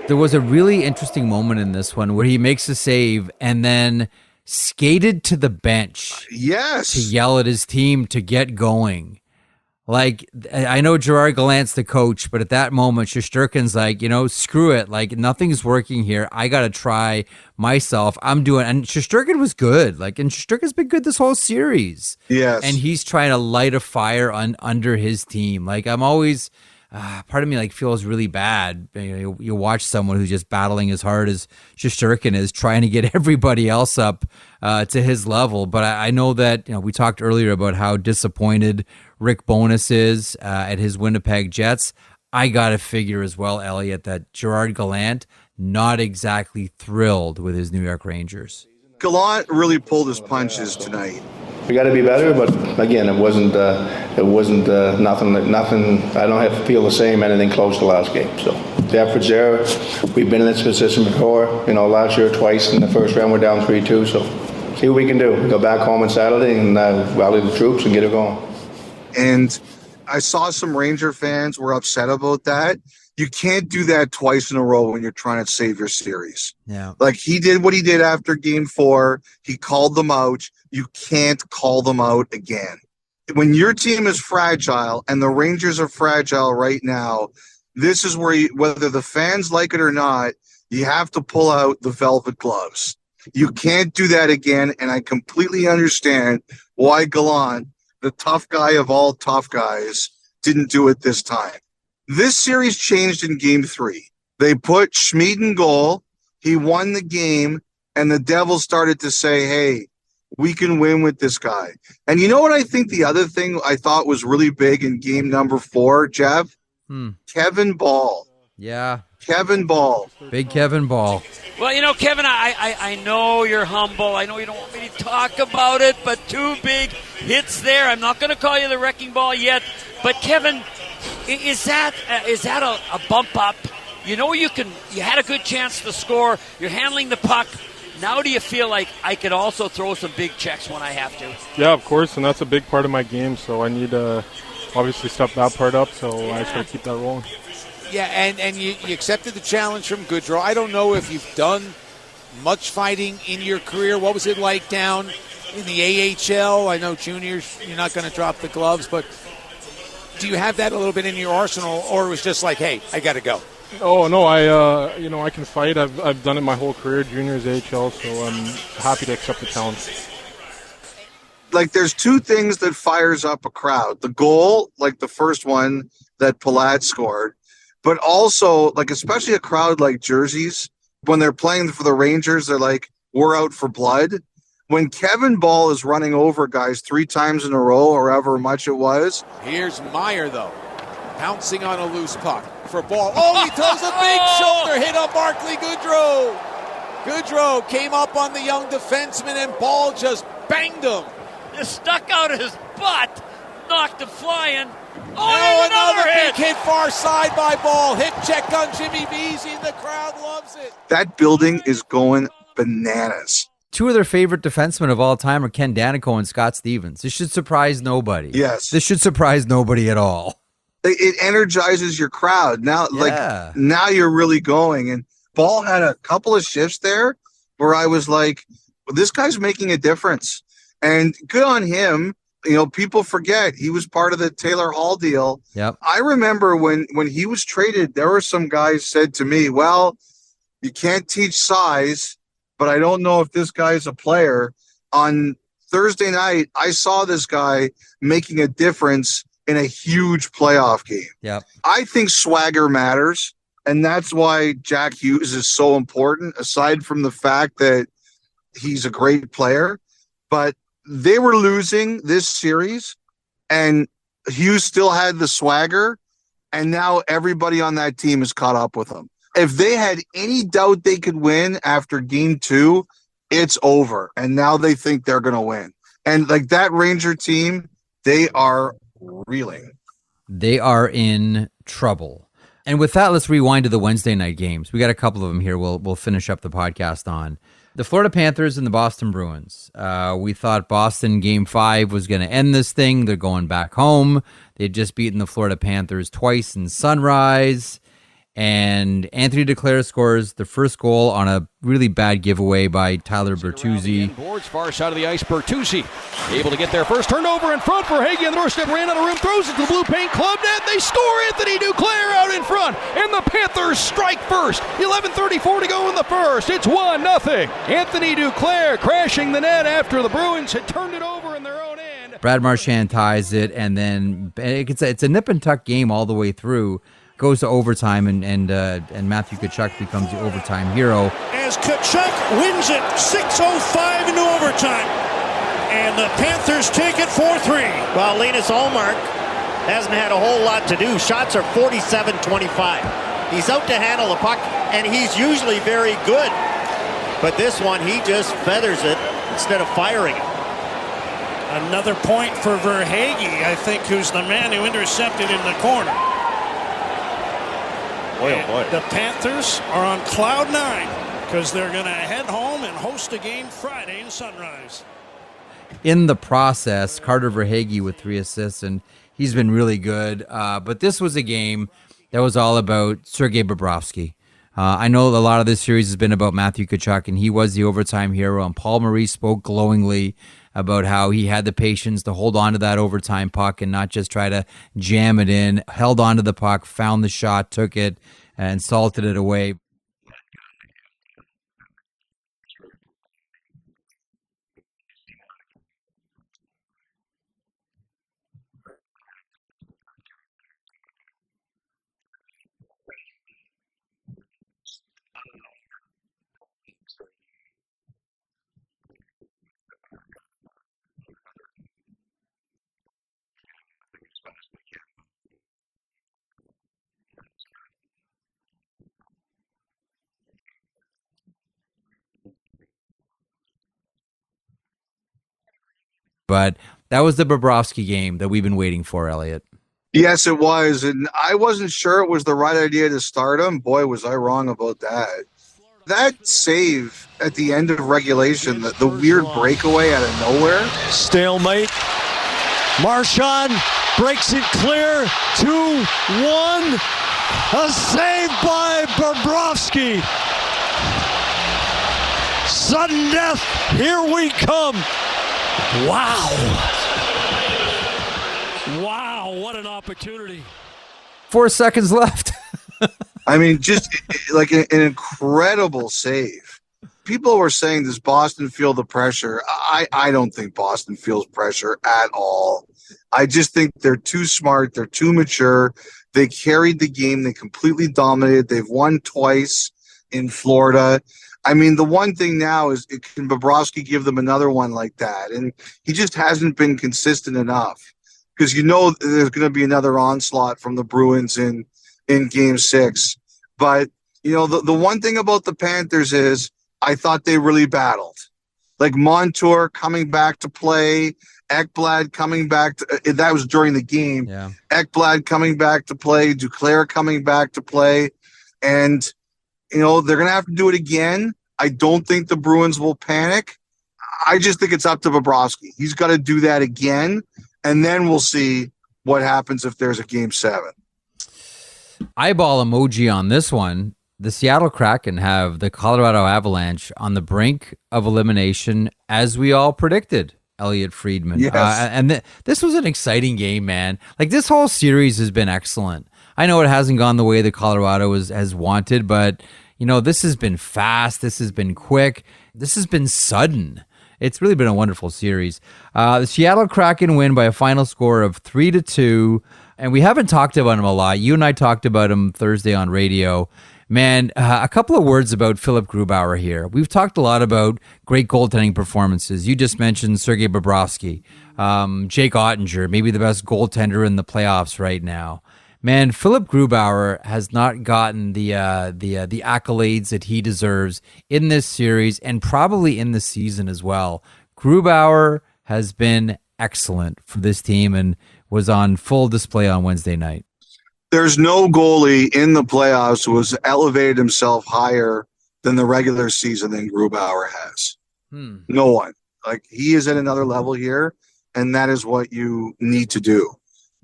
There was a really interesting moment in this one where he makes a save and then skated to the bench. Yes. To yell at his team to get going. Like, I know Gerard Gallant's the coach, but at that moment, Shesterkin's like, screw it. Like, nothing's working here. I got to try myself. And Shesterkin was good. And Shesterkin's been good this whole series. Yes. And he's trying to light a fire under his team. I'm always... part of me feels really bad. You watch someone who's just battling as hard as Shesterkin is, trying to get everybody else up to his level. But I know that we talked earlier about how disappointed Rick Bowness is at his Winnipeg Jets. I got to figure as well, Elliotte, that Gerard Gallant not exactly thrilled with his New York Rangers. Gallant really pulled his punches tonight. We got to be better, but again, it wasn't nothing. I don't have to feel the same, anything close to last game. So the effort's there. We've been in this position before. Last year twice in the first round we're down 3-2. So see what we can do. Go back home on Saturday and rally the troops and get it going. And I saw some Ranger fans were upset about that. You can't do that twice in a row when you're trying to save your series. Yeah. He did what he did after game 4. He called them out. You can't call them out again. when your team is fragile, and the Rangers are fragile right now, this is where, whether the fans like it or not, you have to pull out the velvet gloves. You can't do that again, and I completely understand why Gallant, the tough guy of all tough guys, didn't do it this time. This series changed in Game 3. They put Schmid in goal. He won the game, and the Devils started to say, hey, we can win with this guy. And you know what I think the other thing I thought was really big in game number 4, Jeff? Kevin Ball. Yeah. Kevin Ball. Big Kevin Ball. Well, Kevin, I know you're humble. I know you don't want me to talk about it, but 2 big hits there. I'm not going to call you the wrecking ball yet. But, Kevin, is that a bump up? You had a good chance to score. You're handling the puck. Now do you feel like I could also throw some big checks when I have to? Yeah, of course, and that's a big part of my game, so I need to obviously step that part up, so I just got to keep that rolling. Yeah, and you accepted the challenge from Goodrow. I don't know if you've done much fighting in your career. What was it like down in the AHL? I know juniors, you're not going to drop the gloves, but do you have that a little bit in your arsenal, or it was just like, hey, I got to go? Oh no, I can fight. I've done it my whole career, juniors, AHL, so I'm happy to accept the challenge. Like, there's 2 things that fires up a crowd: the goal, like the first one that Palat scored, but also, like, especially a crowd like Jerseys, when they're playing for the Rangers, they're like, we're out for blood. When Kevin Ball is running over guys 3 times in a row, or however much it was. Here's Meyer, though, pouncing on a loose puck for Ball. Oh, he throws a big shoulder hit on Barclay Goodrow. Goodrow came up on the young defenseman, and Ball just banged him. It stuck out his butt, knocked him flying. Oh, another big hit far side by Ball. Hip check on Jimmy Vesey, and the crowd loves it. That building is going bananas. 2 of their favorite defensemen of all time are Ken Danico and Scott Stevens. This should surprise nobody. Yes. This should surprise nobody at all. It energizes your crowd. Now, now you're really going. And Ball had a couple of shifts there where I was like, well, this guy's making a difference. And good on him. People forget he was part of the Taylor Hall deal. Yep. I remember when he was traded, there were some guys said to me, well, you can't teach size, but I don't know if this guy's a player. On Thursday night, I saw this guy making a difference in a huge playoff game. Yep. I think swagger matters, and that's why Jack Hughes is so important, aside from the fact that he's a great player. But they were losing this series, and Hughes still had the swagger, and now everybody on that team is caught up with him. If they had any doubt they could win after game 2, it's over, and now they think they're going to win. And like that Ranger team, they are reeling. They are in trouble. And with that, let's rewind to the Wednesday night games. We got a couple of them here. We'll finish up the podcast on the Florida Panthers and the Boston Bruins. We thought Boston Game 5 was going to end this thing. They're going back home. They had just beaten the Florida Panthers twice in Sunrise. And Anthony Duclair scores the first goal on a really bad giveaway by Tyler Bertuzzi. Boards far side of the ice. Bertuzzi able to get there first. Turnover in front for Hagee on the doorstep. Ran out of room. Throws it to the blue paint club net. They score. Anthony Duclair out in front. And the Panthers strike first. 11:34 to go in the first. It's 1-0. Anthony Duclair crashing the net after the Bruins had turned it over in their own end. Brad Marchand ties it. And then it's a nip and tuck game all the way through. Goes to overtime, and Matthew Tkachuk becomes the overtime hero. As Tkachuk wins it, 6:05 into overtime, and the Panthers take it 4-3. Well, Linus Ullmark hasn't had a whole lot to do. Shots are 47-25. He's out to handle the puck, and he's usually very good. But this one, he just feathers it instead of firing it. Another point for Verhaeghe, I think, who's the man who intercepted in the corner. Boy, oh boy. The Panthers are on cloud 9 because they're going to head home and host a game Friday in Sunrise. In the process, Carter Verhaeghe with 3 assists, and he's been really good. But this was a game that was all about Sergei Bobrovsky. I know a lot of this series has been about Matthew Tkachuk, and he was the overtime hero. And Paul Maurice spoke glowingly about how he had the patience to hold on to that overtime puck and not just try to jam it in. Held on to the puck, found the shot, took it, and salted it away. But that was the Bobrovsky game that we've been waiting for, Elliotte. Yes, it was. And I wasn't sure it was the right idea to start him. Boy, was I wrong about that. That save at the end of regulation, the weird breakaway out of nowhere. Stalemate. Marchand breaks it clear. 2-1. A save by Bobrovsky. Sudden death. Here we come. Wow. Wow, what an opportunity. 4 seconds left. I mean, just like an incredible save. People were saying, does Boston feel the pressure? I don't think Boston feels pressure at all. I just think they're too smart. They're too mature. They carried the game. They completely dominated. They've won twice in Florida. I mean, the one thing now is, can Bobrovsky give them another one like that? And he just hasn't been consistent enough, because there's going to be another onslaught from the Bruins in Game 6. But, the one thing about the Panthers is I thought they really battled. Like Montour coming back to play, Ekblad coming back that was during the game. Yeah. Ekblad coming back to play, Duclair coming back to play. And they're going to have to do it again. I don't think the Bruins will panic. I just think it's up to Bobrovsky. He's got to do that again, and then we'll see what happens if there's a Game 7. Eyeball emoji on this one. The Seattle Kraken have the Colorado Avalanche on the brink of elimination, as we all predicted, Elliotte Friedman. Yes. And this was an exciting game, man. Like, this whole series has been excellent. I know it hasn't gone the way that Colorado has wanted, but this has been fast. This has been quick. This has been sudden. It's really been a wonderful series. The Seattle Kraken win by a final score of 3-2, and we haven't talked about him a lot. You and I talked about him Thursday on radio. Man, a couple of words about Philip Grubauer here. We've talked a lot about great goaltending performances. You just mentioned Sergei Bobrovsky, Jake Ottinger, maybe the best goaltender in the playoffs right now. Man, Philip Grubauer has not gotten the accolades that he deserves in this series, and probably in the season as well. Grubauer has been excellent for this team and was on full display on Wednesday night. There's no goalie in the playoffs who has elevated himself higher than the regular season than Grubauer has. No one. Like, he is at another level here, and that is what you need to do.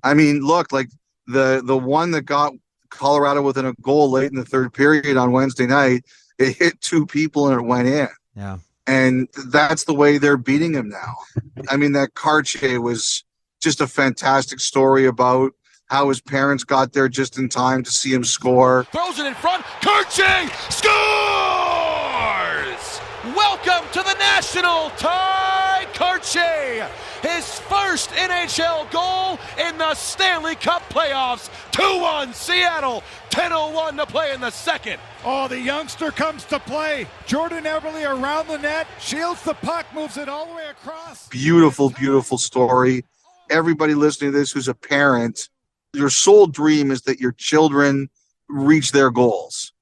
I mean, look, like, the one that got Colorado within a goal late in the third period on Wednesday night, it hit two people and it went in. Yeah. And that's the way they're beating him now. I mean, that Karche was just a fantastic story about how his parents got there just in time to see him score. Throws it in front. Karche scores! Welcome to the National, Ty Karche. His first NHL goal in the Stanley Cup playoffs. 2-1 Seattle. 10:01 to play in the second. Oh, the youngster comes to play. Jordan Eberle around the net, shields the puck, moves it all the way across. Beautiful, beautiful story. Everybody listening to this who's a parent, your sole dream is that your children reach their goals.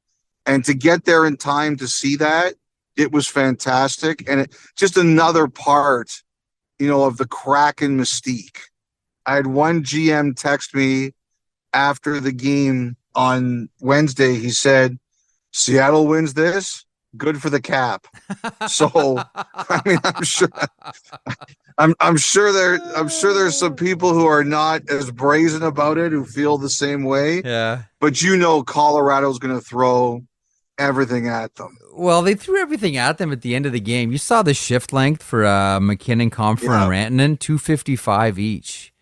And to get there in time to see that, it was fantastic. And just another part, of the Kraken mystique. I had one GM text me after the game on Wednesday. He said, Seattle wins this, good for the cap. So, I mean, I'm sure there's some people who are not as brazen about it, who feel the same way. Yeah. But Colorado's going to throw everything at them. Well, they threw everything at them at the end of the game. You saw the shift length for McKinnon, Comfer, and Rantanen, 255 each.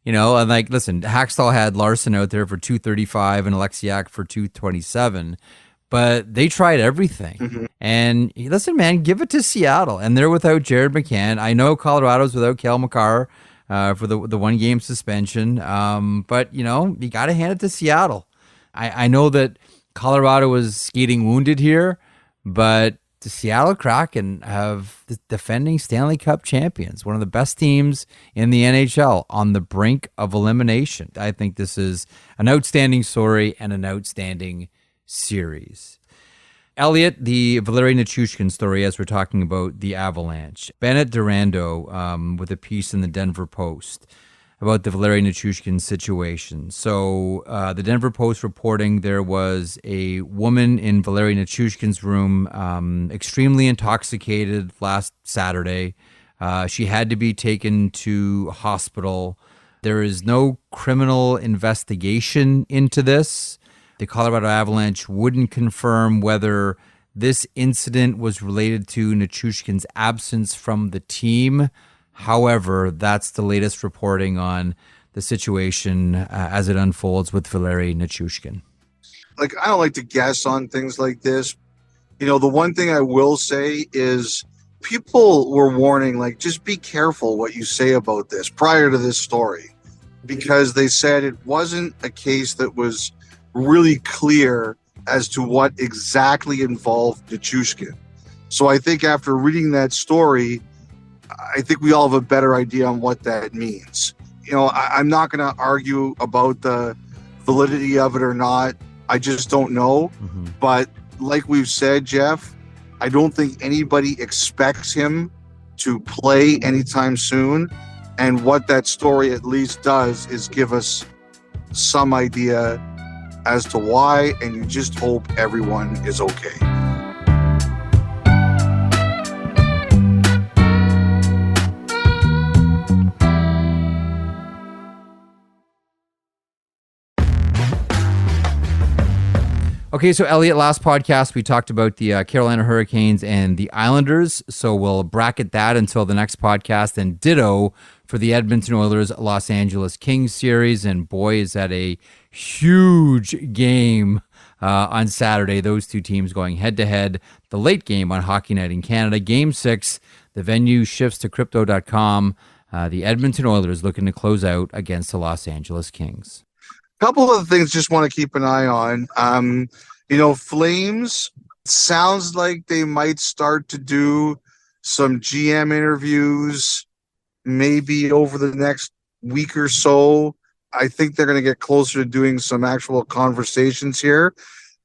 You know, and like, listen, Hackstall had Larson out there for 235 and Alexiak for 227, but they tried everything. Mm-hmm. And listen, man, give it to Seattle. And they're without Jared McCann. I know Colorado's without Cale Makar for the 1 game suspension, but you know, you got to hand it to Seattle. I know that Colorado was skating wounded here, but the Seattle Kraken have the defending Stanley Cup champions, one of the best teams in the NHL, on the brink of elimination. I think this is an outstanding story and an outstanding series. Elliotte, the Valeri Nichushkin story, as we're talking about the Avalanche. Bennett Durando with a piece in the Denver Post about the Valeri Nichushkin situation. So the Denver Post reporting there was a woman in Valeri Nichushkin's room, extremely intoxicated last Saturday. She had to be taken to hospital. There is no criminal investigation into this. The Colorado Avalanche wouldn't confirm whether this incident was related to Nichushkin's absence from the team. However, that's the latest reporting on the situation as it unfolds with Valeri Nichushkin. Like, I don't like to guess on things like this. You know, the one thing I will say is people were warning, like, just be careful what you say about this prior to this story, because they said it wasn't a case that was really clear as to what exactly involved Nichushkin. So I think after reading that story, I think we all have a better idea on what that means. You know, I'm not going to argue about the validity of it or not. I just don't know. Mm-hmm. But like we've said, Jeff, I don't think anybody expects him to play anytime soon. And what that story at least does is give us some idea as to why, and you just hope everyone is okay. Okay, so Elliotte, last podcast we talked about the Carolina Hurricanes and the Islanders, so we'll bracket that until the next podcast, and ditto for the Edmonton Oilers Los Angeles Kings series. And boy, is that a huge game on Saturday. Those two teams going head-to-head. The late game on Hockey Night in Canada. Game 6, the venue shifts to Crypto.com. The Edmonton Oilers looking to close out against the Los Angeles Kings. Couple of things just want to keep an eye on. You know, Flames, sounds like they might start to do some GM interviews maybe over the next week or so. I think they're going to get closer to doing some actual conversations here.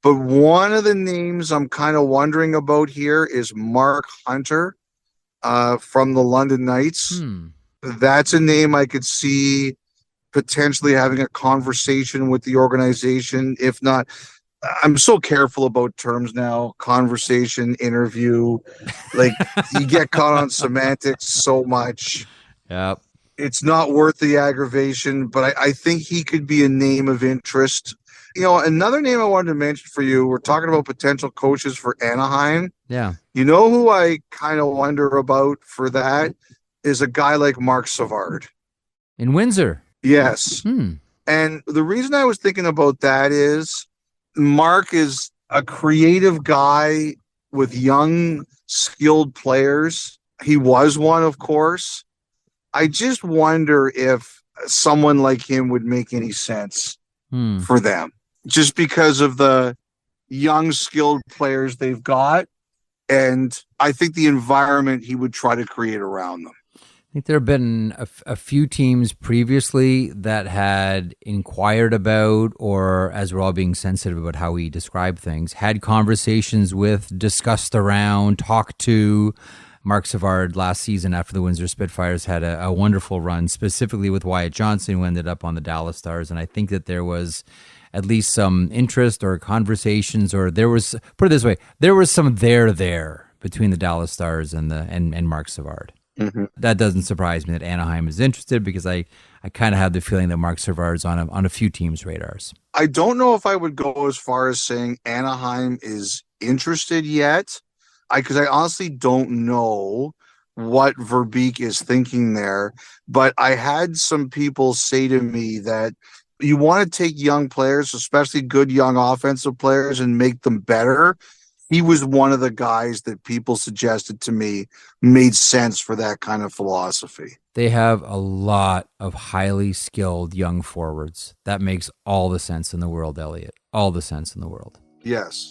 But one of the names I'm kind of wondering about here is Mark Hunter from the London Knights. That's a name I could see potentially having a conversation with the organization. If not, I'm so careful about terms now, conversation, interview, like you get caught on semantics so much. Yep. It's not worth the aggravation, but I think he could be a name of interest. You know, another name I wanted to mention for you, we're talking about potential coaches for Anaheim. Yeah. You know who I kind of wonder about for that is a guy like Mark Savard. In Windsor. Yes. And the reason I was thinking about that is Mark is a creative guy with young, skilled players. He was one, of course. I just wonder if someone like him would make any sense for them, just because of the young, skilled players they've got. And I think the environment he would try to create around them. I think there have been a few teams previously that had inquired about, or as we're all being sensitive about how we describe things, had conversations with, discussed around, talked to Mark Savard last season after the Windsor Spitfires had a wonderful run, specifically with Wyatt Johnson, who ended up on the Dallas Stars. And I think that there was at least some interest or conversations, or there was, put it this way, there was some there between the Dallas Stars and Mark Savard. Mm-hmm. That doesn't surprise me that Anaheim is interested, because I kind of have the feeling that Mark Savard's on a few teams' radars. I don't know if I would go as far as saying Anaheim is interested yet. Because I honestly don't know what Verbeek is thinking there. But I had some people say to me that you want to take young players, especially good young offensive players, and make them better. He was one of the guys that people suggested to me made sense for that kind of philosophy. They have a lot of highly skilled young forwards. That makes all the sense in the world, Elliotte. All the sense in the world. Yes.